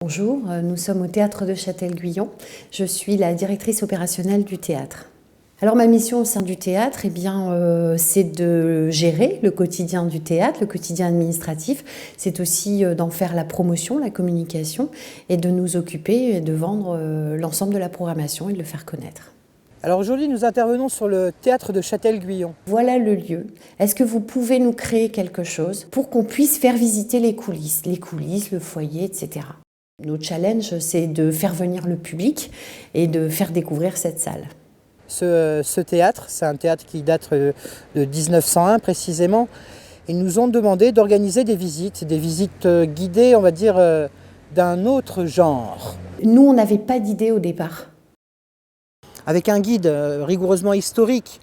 Bonjour, nous sommes au Théâtre de Châtel-Guyon. Je suis la directrice opérationnelle du théâtre. Alors ma mission au sein du théâtre, c'est de gérer le quotidien du théâtre, le quotidien administratif. C'est aussi d'en faire la promotion, la communication et de nous occuper et de vendre l'ensemble de la programmation et de le faire connaître. Alors aujourd'hui, nous intervenons sur le Théâtre de Châtel-Guyon. Voilà le lieu. Est-ce que vous pouvez nous créer quelque chose pour qu'on puisse faire visiter les coulisses, le foyer, etc. Notre challenge, c'est de faire venir le public et de faire découvrir cette salle. Ce théâtre, c'est un théâtre qui date de 1901 précisément. Ils nous ont demandé d'organiser des visites guidées, on va dire, d'un autre genre. Nous, on n'avait pas d'idée au départ. Avec un guide rigoureusement historique,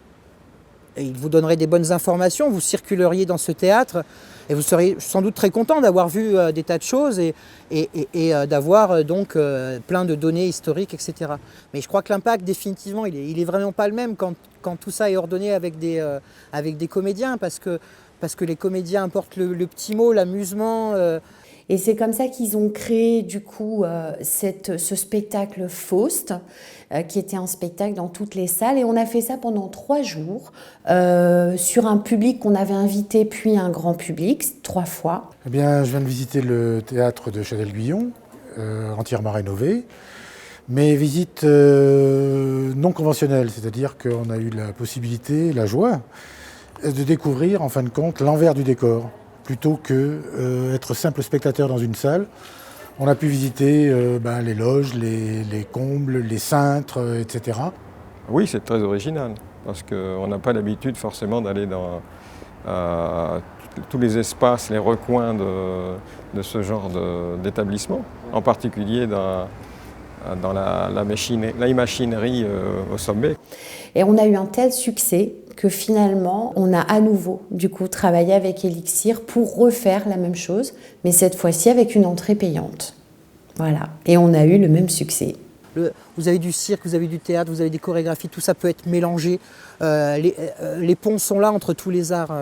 et il vous donnerait des bonnes informations, vous circuleriez dans ce théâtre et vous seriez sans doute très content d'avoir vu des tas de choses et d'avoir donc plein de données historiques, etc. Mais je crois que l'impact, définitivement, il est vraiment pas le même quand tout ça est ordonné avec des comédiens, parce que les comédiens apportent le petit mot, l'amusement. Et c'est comme ça qu'ils ont créé du coup ce spectacle Faust, qui était un spectacle dans toutes les salles. Et on a fait ça pendant 3 jours sur un public qu'on avait invité, puis un grand public, 3 fois. Eh bien, je viens de visiter le théâtre de Châtel-Guyon, entièrement rénové. Mais visite non conventionnelle, c'est-à-dire qu'on a eu la possibilité, la joie, de découvrir en fin de compte l'envers du décor. Plutôt que être simple spectateur dans une salle, on a pu visiter les loges, les combles, les cintres, etc. Oui, c'est très original, parce qu'on n'a pas l'habitude forcément d'aller dans tous les espaces, les recoins de ce genre d'établissement, en particulier dans la machinerie au sommet. Et on a eu un tel succès que finalement, on a à nouveau du coup travaillé avec Elixir pour refaire la même chose, mais cette fois-ci avec une entrée payante. Voilà, et on a eu le même succès. Vous avez du cirque, vous avez du théâtre, vous avez des chorégraphies, tout ça peut être mélangé. Les ponts sont là entre tous les arts,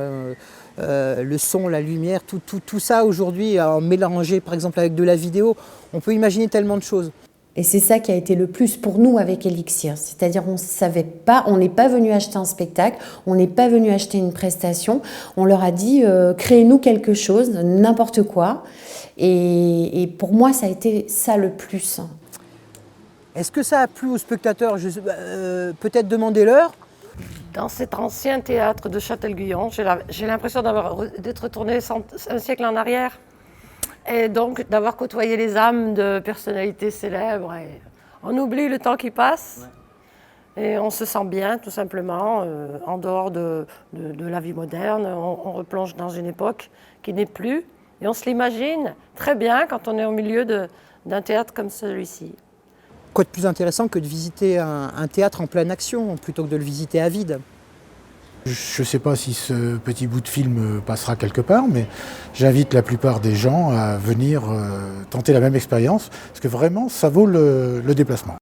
le son, la lumière, tout ça aujourd'hui mélangé par exemple avec de la vidéo. On peut imaginer tellement de choses. Et c'est ça qui a été le plus pour nous avec Elixir. C'est-à-dire on savait pas, on n'est pas venu acheter un spectacle, on n'est pas venu acheter une prestation. On leur a dit créez-nous quelque chose, n'importe quoi. Et pour moi, ça a été ça le plus. Est-ce que ça a plu aux spectateurs? Peut-être demandez-leur. Dans cet ancien théâtre de Châtel-Guyon, j'ai l'impression d'être retourné un siècle en arrière. Et donc d'avoir côtoyé les âmes de personnalités célèbres. Et on oublie le temps qui passe et on se sent bien tout simplement en dehors de la vie moderne. On replonge dans une époque qui n'est plus et on se l'imagine très bien quand on est au milieu d'un théâtre comme celui-ci. Quoi de plus intéressant que de visiter un théâtre en pleine action plutôt que de le visiter à vide? Je ne sais pas si ce petit bout de film passera quelque part, mais j'invite la plupart des gens à venir tenter la même expérience, parce que vraiment, ça vaut le déplacement.